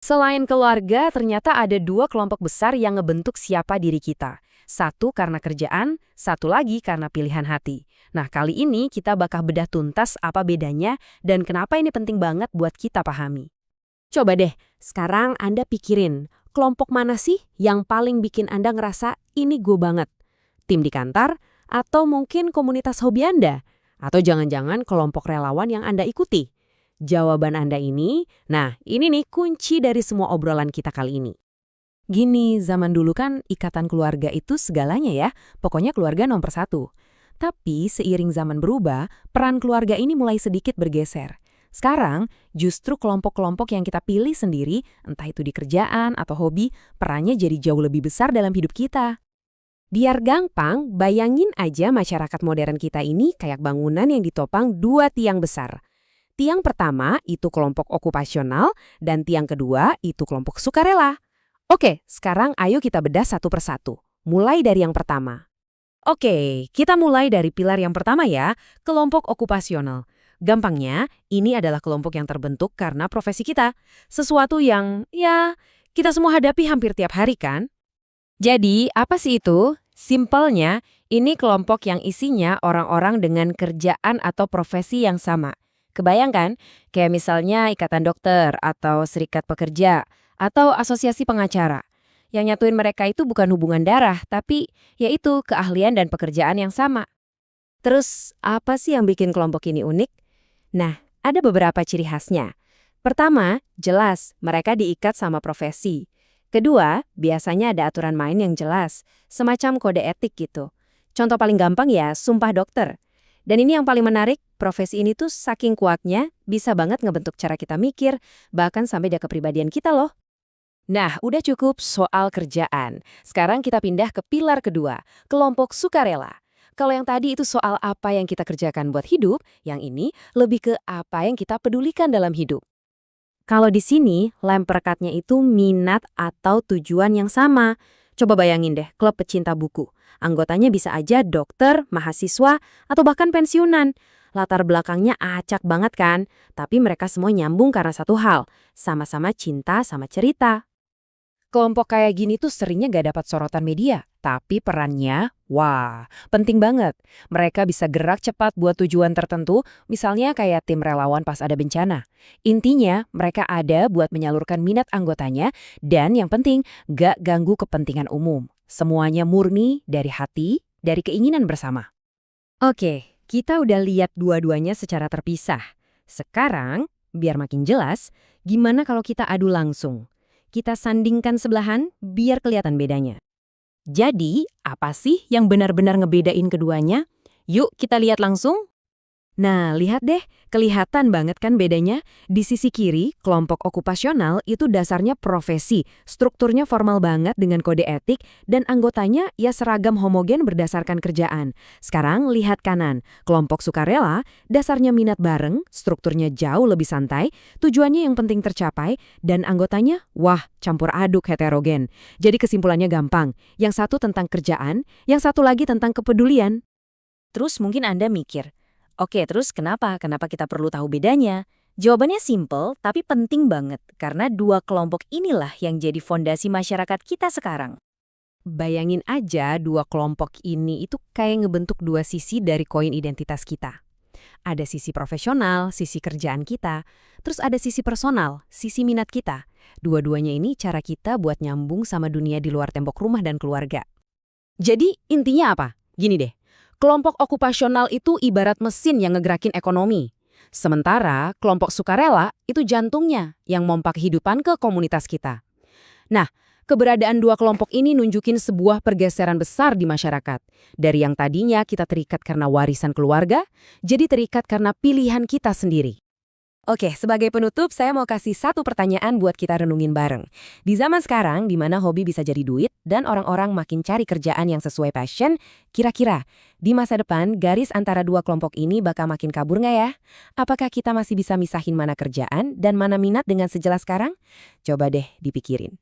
Selain keluarga, ternyata ada dua kelompok besar yang ngebentuk siapa diri kita. Satu karena kerjaan, satu lagi karena pilihan hati. Nah, kali ini kita bakal bedah tuntas apa bedanya dan kenapa ini penting banget buat kita pahami. Coba deh, sekarang Anda pikirin, kelompok mana sih yang paling bikin Anda ngerasa ini gue banget? Tim di kantor? Atau mungkin komunitas hobi Anda? Atau jangan-jangan kelompok relawan yang Anda ikuti? Jawaban Anda ini nih kunci dari semua obrolan kita kali ini. Gini, zaman dulu kan ikatan keluarga itu segalanya ya, pokoknya keluarga nomor satu. Tapi seiring zaman berubah, peran keluarga ini mulai sedikit bergeser. Sekarang, justru kelompok-kelompok yang kita pilih sendiri, entah itu di kerjaan atau hobi, perannya jadi jauh lebih besar dalam hidup kita. Biar gampang, bayangin aja masyarakat modern kita ini kayak bangunan yang ditopang dua tiang besar. Tiang pertama itu kelompok okupasional dan tiang kedua itu kelompok sukarela. Oke, sekarang ayo kita bedah satu persatu. Mulai dari yang pertama. Oke, kita mulai dari pilar yang pertama ya, kelompok okupasional. Gampangnya, ini adalah kelompok yang terbentuk karena profesi kita. Sesuatu yang, ya, kita semua hadapi hampir tiap hari kan? Jadi, apa sih itu? Simpelnya, ini kelompok yang isinya orang-orang dengan kerjaan atau profesi yang sama. Kebayangkan, kayak misalnya ikatan dokter atau serikat pekerja atau asosiasi pengacara. Yang nyatuin mereka itu bukan hubungan darah, tapi yaitu keahlian dan pekerjaan yang sama. Terus, apa sih yang bikin kelompok ini unik? Nah, ada beberapa ciri khasnya. Pertama, jelas mereka diikat sama profesi. Kedua, biasanya ada aturan main yang jelas, semacam kode etik gitu. Contoh paling gampang ya, sumpah dokter. Dan ini yang paling menarik, profesi ini tuh saking kuatnya, bisa banget ngebentuk cara kita mikir, bahkan sampai dia kepribadian kita loh. Nah, udah cukup soal kerjaan. Sekarang kita pindah ke pilar kedua, kelompok sukarela. Kalau yang tadi itu soal apa yang kita kerjakan buat hidup, yang ini lebih ke apa yang kita pedulikan dalam hidup. Kalau di sini, lem perekatnya itu minat atau tujuan yang sama. Coba bayangin deh, klub pecinta buku. Anggotanya bisa aja dokter, mahasiswa, atau bahkan pensiunan. Latar belakangnya acak banget kan? Tapi mereka semua nyambung karena satu hal, sama-sama cinta sama cerita. Kelompok kayak gini tuh seringnya gak dapat sorotan media, tapi perannya, wah, penting banget. Mereka bisa gerak cepat buat tujuan tertentu, misalnya kayak tim relawan pas ada bencana. Intinya, mereka ada buat menyalurkan minat anggotanya, dan yang penting, gak ganggu kepentingan umum. Semuanya murni dari hati, dari keinginan bersama. Oke, kita udah lihat dua-duanya secara terpisah. Sekarang, biar makin jelas, gimana kalau kita adu langsung? Kita sandingkan sebelahan biar kelihatan bedanya. Jadi, apa sih yang benar-benar ngebedain keduanya? Yuk kita lihat langsung. Nah, lihat deh, kelihatan banget kan bedanya? Di sisi kiri, kelompok okupasional itu dasarnya profesi, strukturnya formal banget dengan kode etik, dan anggotanya ya seragam homogen berdasarkan kerjaan. Sekarang lihat kanan, kelompok sukarela, dasarnya minat bareng, strukturnya jauh lebih santai, tujuannya yang penting tercapai, dan anggotanya, wah, campur aduk heterogen. Jadi kesimpulannya gampang, yang satu tentang kerjaan, yang satu lagi tentang kepedulian. Terus mungkin Anda mikir, oke, terus kenapa? Kenapa kita perlu tahu bedanya? Jawabannya simple, tapi penting banget. Karena dua kelompok inilah yang jadi fondasi masyarakat kita sekarang. Bayangin aja dua kelompok ini itu kayak ngebentuk dua sisi dari koin identitas kita. Ada sisi profesional, sisi kerjaan kita. Terus ada sisi personal, sisi minat kita. Dua-duanya ini cara kita buat nyambung sama dunia di luar tembok rumah dan keluarga. Jadi intinya apa? Gini deh. Kelompok okupasional itu ibarat mesin yang ngegerakin ekonomi. Sementara kelompok sukarela itu jantungnya yang mompa kehidupan ke komunitas kita. Nah, keberadaan dua kelompok ini nunjukin sebuah pergeseran besar di masyarakat. Dari yang tadinya kita terikat karena warisan keluarga, jadi terikat karena pilihan kita sendiri. Oke, sebagai penutup, saya mau kasih satu pertanyaan buat kita renungin bareng. Di zaman sekarang, di mana hobi bisa jadi duit dan orang-orang makin cari kerjaan yang sesuai passion, kira-kira di masa depan garis antara dua kelompok ini bakal makin kabur nggak ya? Apakah kita masih bisa misahin mana kerjaan dan mana minat dengan sejelas sekarang? Coba deh dipikirin.